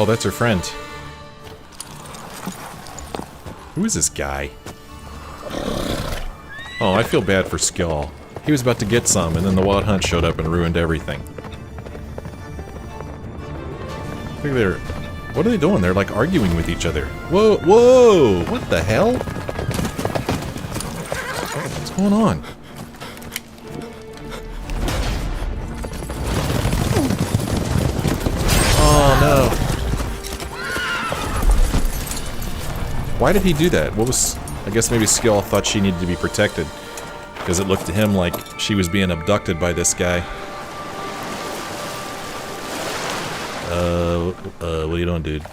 Oh, that's her friend. Who is this guy? Oh, I feel bad for Skjall. He was about to get some, and then the Wild Hunt showed up and ruined everything. I think they're... What are they doing? They're like arguing with each other. Whoa, whoa! What the hell? What's going on? Oh no. Why did he do that? What was... I guess maybe Skjall thought she needed to be protected. Because it looked to him like she was being abducted by this guy. What are you doing, dude?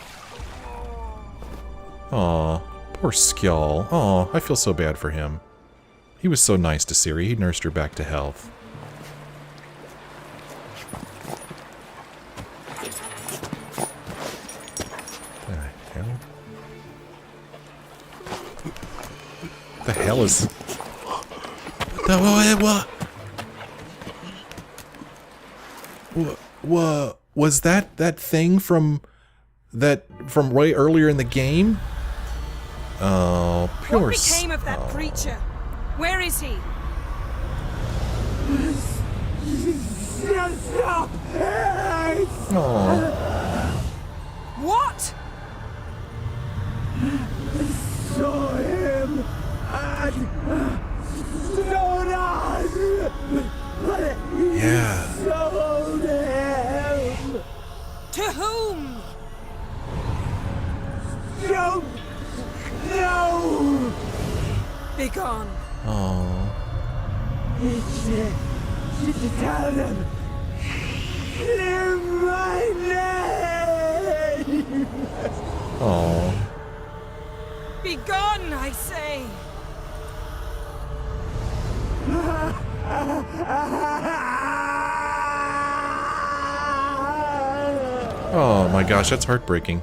Aw, poor Skjall. Aw, I feel so bad for him. He was so nice to Ciri. He nursed her back to health. The hell is... What was that thing from way earlier in the game? Oh, pure... What became of that creature? Where is he? Oh. What? Saw him and Yeah. sold him. To whom? Don't know. Begone. Oh. Should tell them. Clear my name. Oh. Begone, I say. Oh my gosh, that's heartbreaking.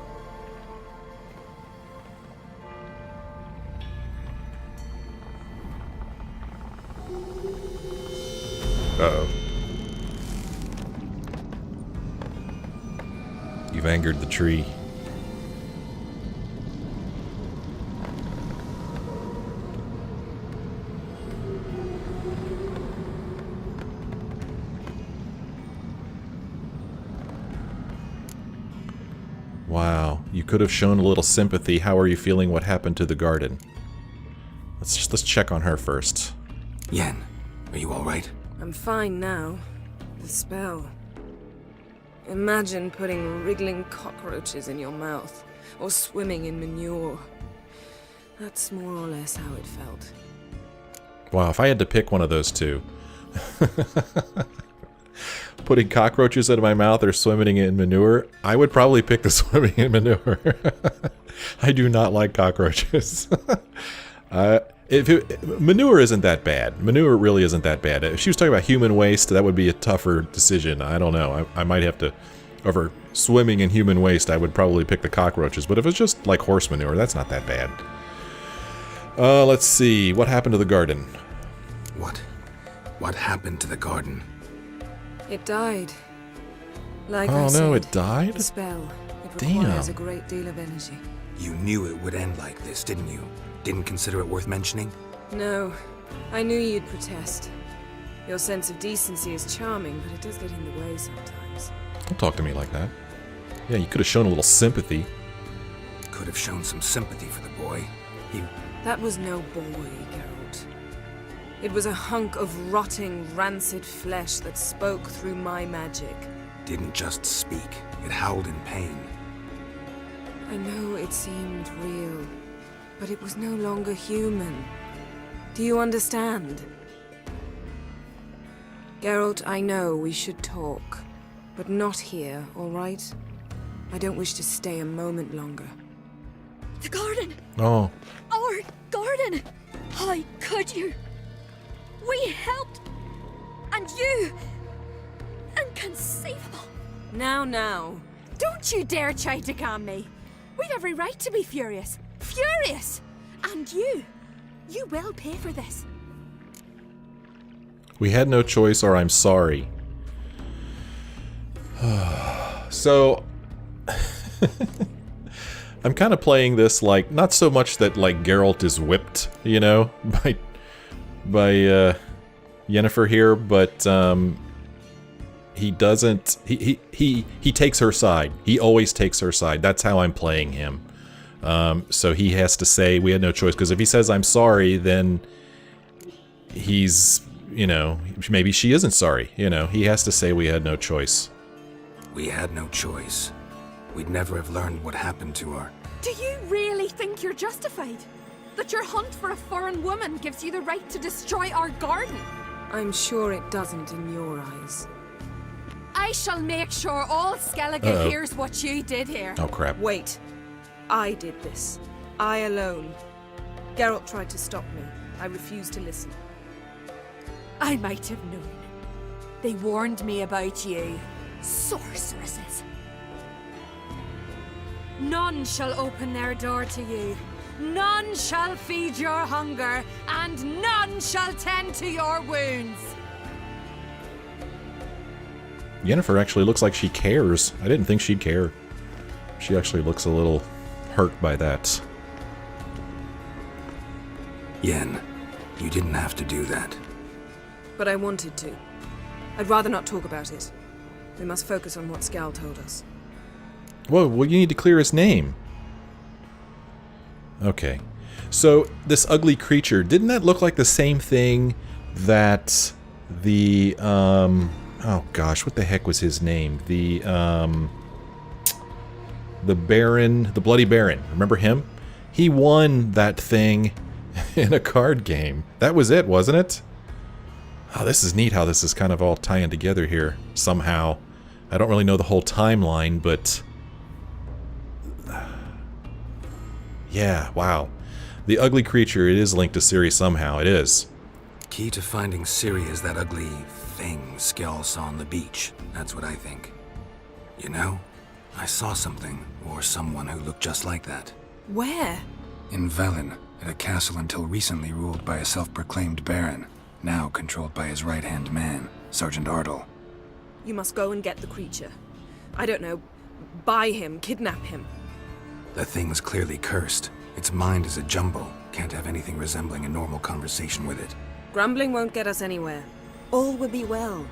Uh-oh. You've angered the tree. Wow, you could have shown a little sympathy. How are you feeling? What happened to the garden? Let's check on her first. Yen, are you all right? I'm fine now. The spell. Imagine putting wriggling cockroaches in your mouth, or swimming in manure. That's more or less how it felt. Wow, if I had to pick one of those two. Putting cockroaches out of my mouth or swimming in manure, I would probably pick the swimming in manure. I do not like cockroaches. Manure isn't that bad. Manure really isn't that bad. If she was talking about human waste, that would be a tougher decision. I don't know. I might have to... Over swimming in human waste, I would probably pick the cockroaches. But if it's just like horse manure, that's not that bad. Let's see. What happened to the garden? What happened to the garden? It died. Like Oh I no, said, it died? the spell. It Damn. requires a great deal of energy. You knew it would end like this, didn't you? Didn't consider it worth mentioning? No, I knew you'd protest. Your sense of decency is charming, but it does get in the way sometimes. Don't talk to me like that. Yeah, you could have shown a little sympathy. Could have shown some sympathy for the boy. That was no boy, Geralt. It was a hunk of rotting, rancid flesh that spoke through my magic. Didn't just speak. It howled in pain. I know it seemed real, but it was no longer human. Do you understand? Geralt, I know we should talk, but not here, all right? I don't wish to stay a moment longer. The garden! Oh. Our garden! How could you? We helped! And you! Inconceivable! Now. Don't you dare try to calm me! We've every right to be furious! Furious! And you will pay for this. We had no choice, or I'm sorry. So... I'm kind of playing this like, not so much that like Geralt is whipped, you know, by Yennefer here, but he doesn't, he takes her side. He always takes her side. That's how I'm playing him. So he has to say we had no choice, because if he says I'm sorry, then he's, you know, maybe she isn't sorry, you know. He has to say we had no choice. We had no choice. We'd never have learned what happened to her. Do you really think you're justified? That your hunt for a foreign woman gives you the right to destroy our garden? I'm sure it doesn't in your eyes. I shall make sure all Skellige Uh-oh. hears what you did here. Oh crap. Wait. I did this. I alone. Geralt tried to stop me. I refused to listen. I might have known. They warned me about you. Sorceresses. None shall open their door to you. None shall feed your hunger, and none shall tend to your wounds. Yennefer actually looks like she cares. I didn't think she'd care. She actually looks a little hurt by that. Yen, you didn't have to do that. But I wanted to. I'd rather not talk about it. We must focus on what Skjall told us. Whoa, well, you need to clear his name. Okay. So, this ugly creature, didn't that look like the same thing that the, oh gosh, what the heck was his name? The Baron, the Bloody Baron. Remember him? He won that thing in a card game. That was it, wasn't it? Oh, this is neat how this is kind of all tying together here, somehow. I don't really know the whole timeline, but... yeah, wow. The ugly creature, it is linked to Ciri somehow, it is. Key to finding Ciri is that ugly thing Skjall saw on the beach. That's what I think. You know, I saw something, or someone who looked just like that. Where? In Velen, at a castle until recently ruled by a self-proclaimed baron, now controlled by his right-hand man, Sergeant Ardle. You must go and get the creature. I don't know. Buy him, kidnap him. The thing's clearly cursed. Its mind is a jumble. Can't have anything resembling a normal conversation with it. Grumbling won't get us anywhere. All will be well.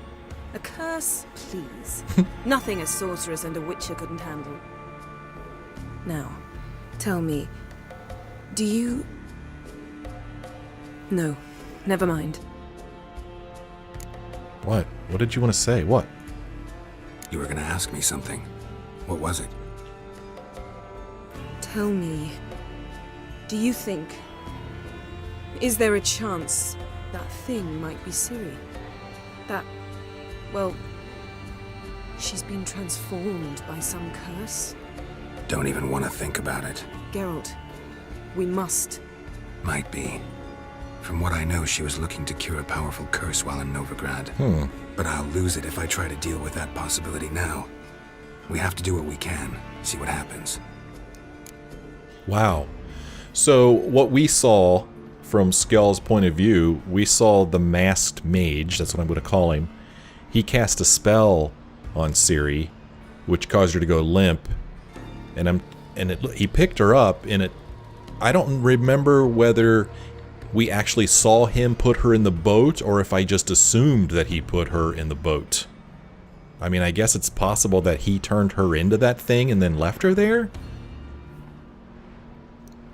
A curse, please. Nothing a sorceress and a witcher couldn't handle. Now, tell me, do you... No, never mind. What? What did you want to say? What? You were gonna ask me something. What was it? Tell me, do you think... Is there a chance that thing might be Ciri? That... well... she's been transformed by some curse? Don't even want to think about it. Geralt, we must. Might be. From what I know, she was looking to cure a powerful curse while in Novigrad. But I'll lose it if I try to deal with that possibility now. We have to do what we can, see what happens. Wow. So, what we saw from Skjall's point of view, we saw the masked mage, that's what I'm going to call him. He cast a spell on Ciri, which caused her to go limp. He picked her up, and I don't remember whether we actually saw him put her in the boat, or if I just assumed that he put her in the boat. I mean, I guess it's possible that he turned her into that thing and then left her there?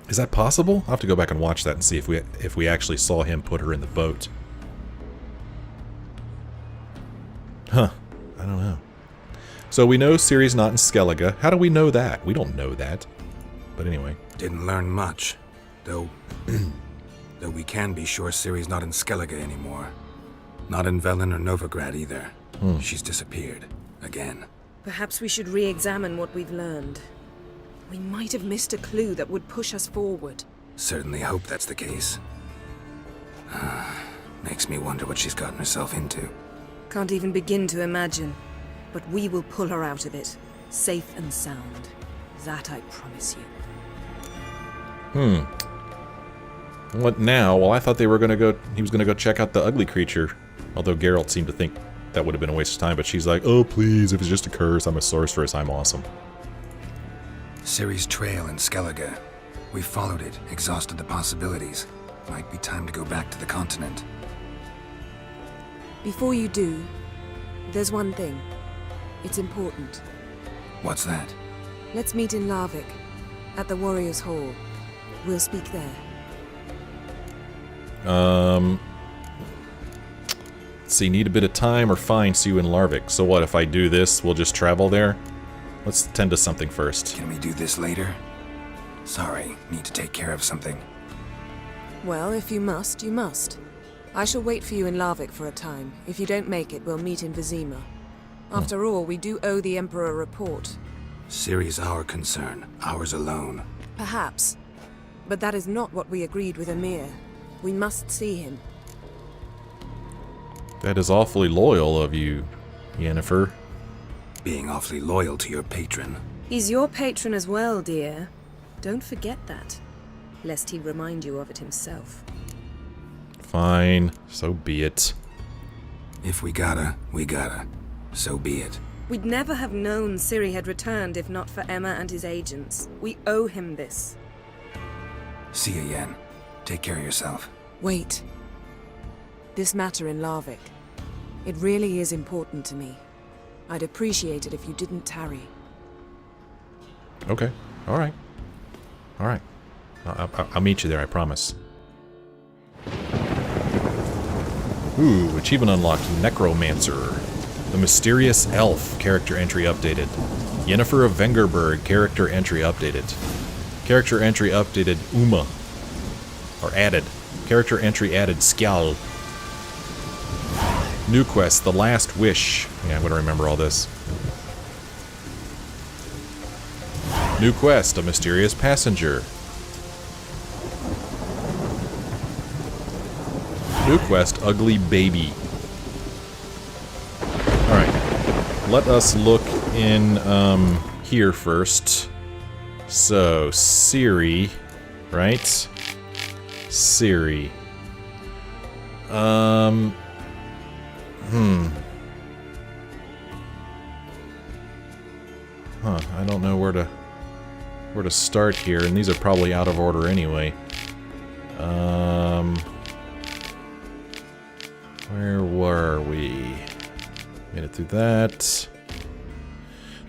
Is that possible? I'll have to go back and watch that and see if we actually saw him put her in the boat. Huh. I don't know. So we know Ciri's not in Skellige. How do we know that? We don't know that. But anyway. Didn't learn much, though. Though we can be sure Ciri's not in Skellige anymore. Not in Velen or Novigrad either. She's disappeared. Again. Perhaps we should re-examine what we've learned. We might have missed a clue that would push us forward. Certainly hope that's the case. Makes me wonder what she's gotten herself into. Can't even begin to imagine. But we will pull her out of it. Safe and sound. That I promise you. What now? Well, I thought he was going to go check out the ugly creature. Although Geralt seemed to think that would have been a waste of time, but she's like, oh please, if it's just a curse, I'm a sorceress, I'm awesome. Ciri's trail in Skellige. We followed it, exhausted the possibilities. Might be time to go back to the continent. Before you do, there's one thing. It's important. What's that? Let's meet in Larvik, at the Warriors' Hall. We'll speak there. Let's see, need a bit of time or fine, see you in Larvik. So what, if I do this, we'll just travel there? Let's tend to something first. Can we do this later? Sorry, need to take care of something. Well, if you must, you must. I shall wait for you in Larvik for a time. If you don't make it, we'll meet in Vizima. After all, we do owe the Emperor a report. Ciri's our concern, ours alone. Perhaps. But that is not what we agreed with Emir. We must see him. That is awfully loyal of you, Yennefer. Being awfully loyal to your patron. He's your patron as well, dear. Don't forget that, lest he remind you of it himself. Fine, so be it. If we gotta, we gotta. So be it. We'd never have known Ciri had returned if not for Emma and his agents. We owe him this. See you, Yen. Take care of yourself. Wait. This matter in Larvik. It really is important to me. I'd appreciate it if you didn't tarry. Okay, alright. Alright. I'll meet you there, I promise. Ooh, achievement unlocked, Necromancer. The Mysterious Elf, character entry updated. Yennefer of Vengerberg, character entry updated. Character entry updated, Uma. Or added. Character entry added, Skjall. New quest, The Last Wish. Yeah, I'm gonna remember all this. New quest, A Mysterious Passenger. New quest, Ugly Baby. Alright. Let us look in here first. So, Ciri, right? Ciri. I don't know where to start here, and these are probably out of order anyway. Where were we? Made it through that.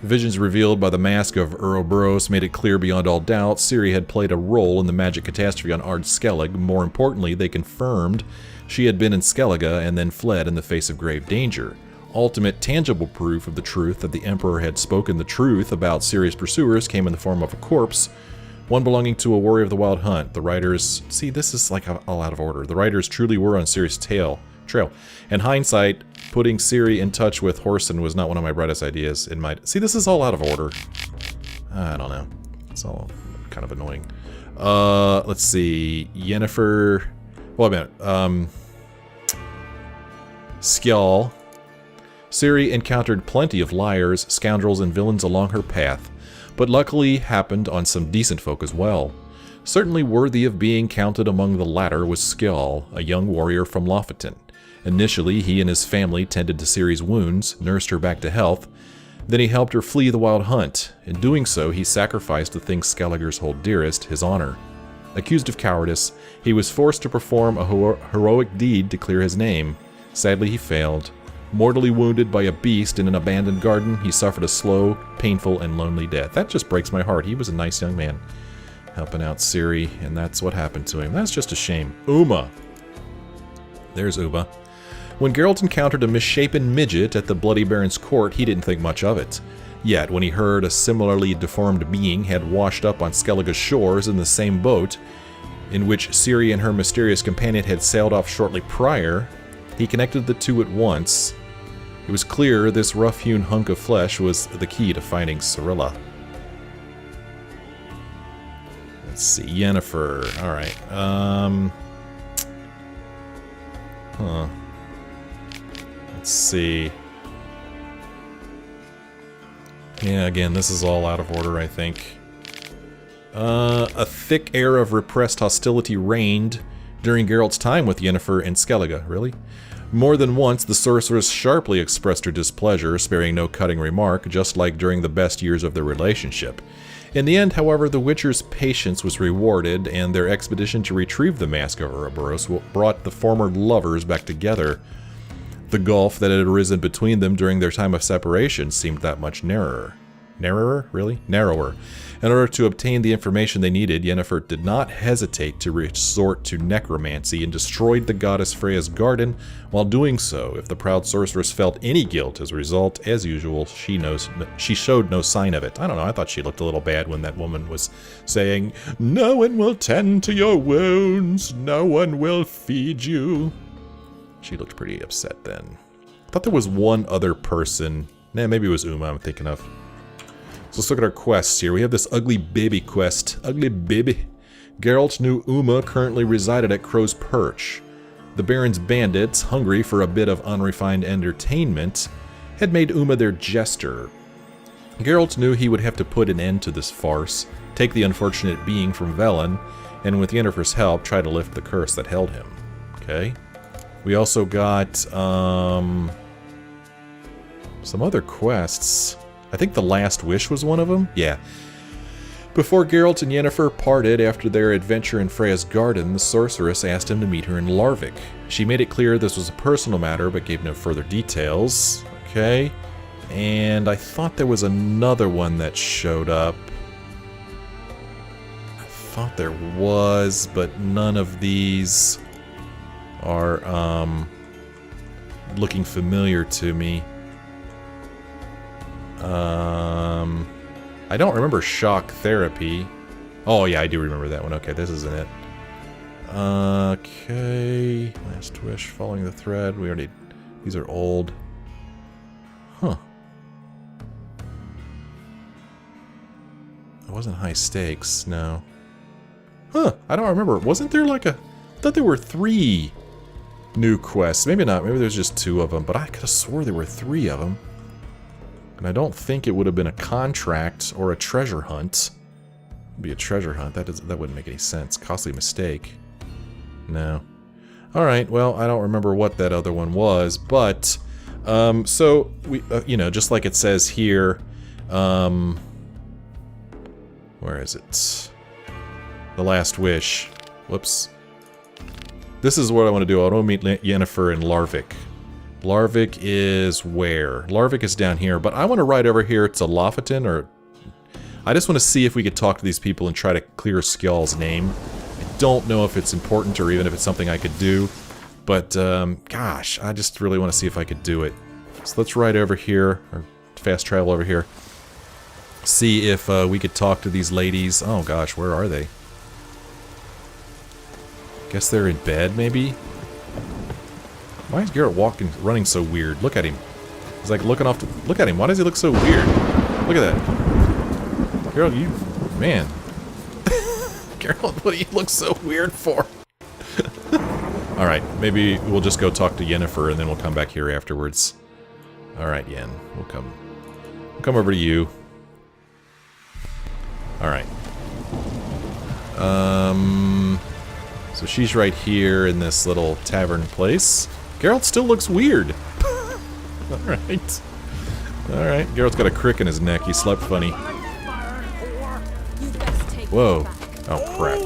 The visions revealed by the mask of Ouroboros made it clear beyond all doubt Ciri had played a role in the magic catastrophe on Ard Skellig. More importantly, they confirmed she had been in Skellige and then fled in the face of grave danger. Ultimate tangible proof of the truth that the Emperor had spoken the truth about Ciri's pursuers came in the form of a corpse, one belonging to a warrior of the Wild Hunt. The writers... See, this is like all out of order. The writers truly were on Ciri's trail. In hindsight, putting Ciri in touch with Whoreson was not one of my brightest ideas. It might... See, this is all out of order. I don't know. It's all kind of annoying. Let's see. Yennefer... Well, a minute. Skjall. Ciri encountered plenty of liars, scoundrels, and villains along her path, but luckily happened on some decent folk as well. Certainly worthy of being counted among the latter was Skjall, a young warrior from Lofoten. Initially, he and his family tended to Ciri's wounds, nursed her back to health. Then he helped her flee the Wild Hunt. In doing so, he sacrificed the thing Skelligers hold dearest, his honor. Accused of cowardice, he was forced to perform a heroic deed to clear his name. Sadly, he failed. Mortally wounded by a beast in an abandoned garden, he suffered a slow, painful, and lonely death. That just breaks my heart. He was a nice young man, helping out Ciri, and that's what happened to him. That's just a shame. Uma. There's Uma. When Geralt encountered a misshapen midget at the Bloody Baron's court, he didn't think much of it. Yet, when he heard a similarly deformed being had washed up on Skellige's shores in the same boat in which Ciri and her mysterious companion had sailed off shortly prior, he connected the two at once. It was clear this rough-hewn hunk of flesh was the key to finding Cirilla. Let's see, Yennefer. Alright, Let's see. Yeah, again, this is all out of order, I think. A thick air of repressed hostility reigned during Geralt's time with Yennefer and Skellige, really. More than once, the sorceress sharply expressed her displeasure, sparing no cutting remark, just like during the best years of their relationship. In the end, however, the Witcher's patience was rewarded, and their expedition to retrieve the Mask of Ouroboros brought the former lovers back together. The gulf that had arisen between them during their time of separation seemed that much narrower. Narrower? Really? Narrower. In order to obtain the information they needed, Yennefer did not hesitate to resort to necromancy and destroyed the goddess Freya's garden. While doing so, if the proud sorceress felt any guilt as a result, as usual, she showed no sign of it. I don't know, I thought she looked a little bad when that woman was saying, "No one will tend to your wounds, no one will feed you." She looked pretty upset then. I thought there was one other person. Nah, maybe it was Uma I'm thinking of. So let's look at our quests here. We have this ugly baby quest. Ugly baby. Geralt knew Uma currently resided at Crow's Perch. The Baron's bandits, hungry for a bit of unrefined entertainment, had made Uma their jester. Geralt knew he would have to put an end to this farce, take the unfortunate being from Velen, and with Yennefer's help, try to lift the curse that held him. Okay. We also got, some other quests. I think the Last Wish was one of them? Yeah. Before Geralt and Yennefer parted after their adventure in Freya's garden, the sorceress asked him to meet her in Larvik. She made it clear this was a personal matter, but gave no further details. Okay. And I thought there was another one that showed up. I thought there was, but none of these are, looking familiar to me. I don't remember shock therapy. Oh yeah, I do remember that one. Okay, this isn't it. Okay, Last Wish, following the thread. We already, these are old. Huh. It wasn't high stakes, no. Huh, I don't remember. Wasn't there like a, I thought there were 3 new quests. Maybe not, maybe there's just 2 of them, but I could have swore there were 3 of them. And I don't think it would have been a contract or a treasure hunt. It'd be a treasure hunt. That wouldn't make any sense. Costly mistake. No. Alright, well, I don't remember what that other one was, but, so, we, you know, just like it says here, where is it? The Last Wish. Whoops. This is what I want to do. I want to meet Yennefer in Larvik. Larvik is where? Larvik is down here, but I want to ride over here to Lofoten, or... I just want to see if we could talk to these people and try to clear Skjall's name. I don't know if it's important or even if it's something I could do, but, gosh, I just really want to see if I could do it. So let's ride over here, or fast travel over here. See if we could talk to these ladies. Oh gosh, where are they? Guess they're in bed, maybe? Why is Geralt running so weird? Look at him. He's like looking off to... Look at him. Why does he look so weird? Look at that. Geralt, you... Man. Geralt, what do you look so weird for? Alright, maybe we'll just go talk to Yennefer and then we'll come back here afterwards. Alright, Yen. We'll come over to you. Alright. So she's right here in this little tavern place. Geralt still looks weird. Alright. Alright, Geralt's got a crick in his neck. He slept funny. Whoa. Oh, crap.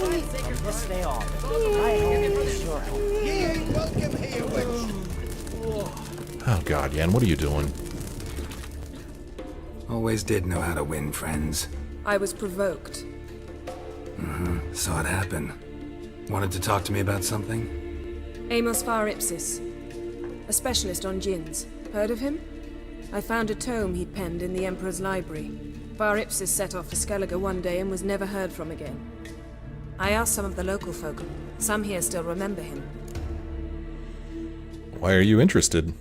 Oh, God, Yen, what are you doing? Always did know how to win, friends. I was provoked. Saw it happen. Wanted to talk to me about something? Amos Var Ipsis, a specialist on djinns. Heard of him? I found a tome he'd penned in the Emperor's library. Var Ipsis set off for Skellige one day and was never heard from again. I asked some of the local folk. Some here still remember him. Why are you interested?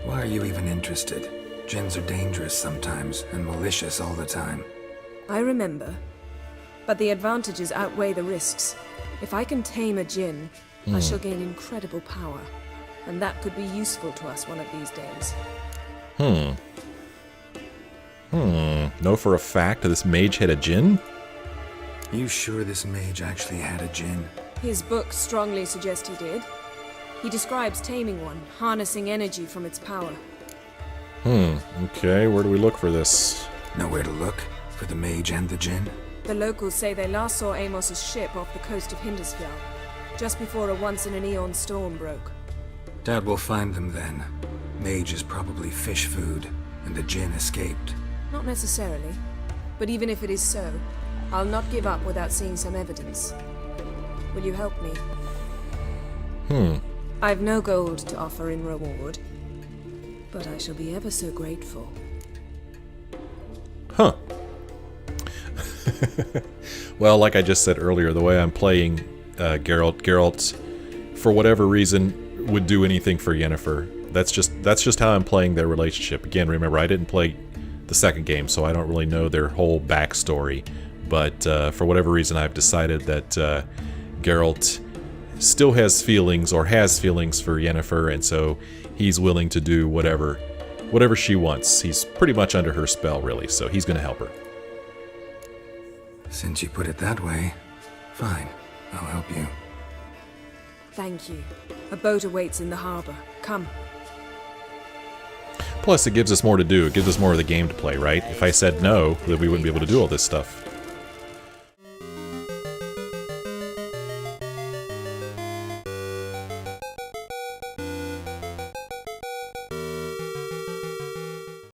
Why are you even interested? Djinns are dangerous sometimes, and malicious all the time. I remember. But the advantages outweigh the risks. If I can tame a djinn, I shall gain incredible power. And that could be useful to us one of these days. Know for a fact this mage had a djinn? You sure this mage actually had a djinn? His books strongly suggest he did. He describes taming one, harnessing energy from its power. Okay, where do we look for this? Nowhere to look for the mage and the djinn? The locals say they last saw Amos's ship off the coast of Skjall, just before a once-in-an-eon storm broke. Doubt we'll find them then. Mage is probably fish food, and the djinn escaped. Not necessarily. But even if it is so, I'll not give up without seeing some evidence. Will you help me? I've no gold to offer in reward, but I shall be ever so grateful. Huh. Well, like I just said earlier, the way I'm playing Geralt, for whatever reason, would do anything for Yennefer. That's just how I'm playing their relationship. Again, remember, I didn't play the second game, so I don't really know their whole backstory. But for whatever reason, I've decided that Geralt still has feelings, or has feelings for Yennefer, and so he's willing to do whatever she wants. He's pretty much under her spell, really, so he's going to help her. Since you put it that way, fine. I'll help you. Thank you. A boat awaits in the harbor. Come. Plus, it gives us more to do. It gives us more of the game to play, right? If I said no, then we wouldn't be able to do all this stuff.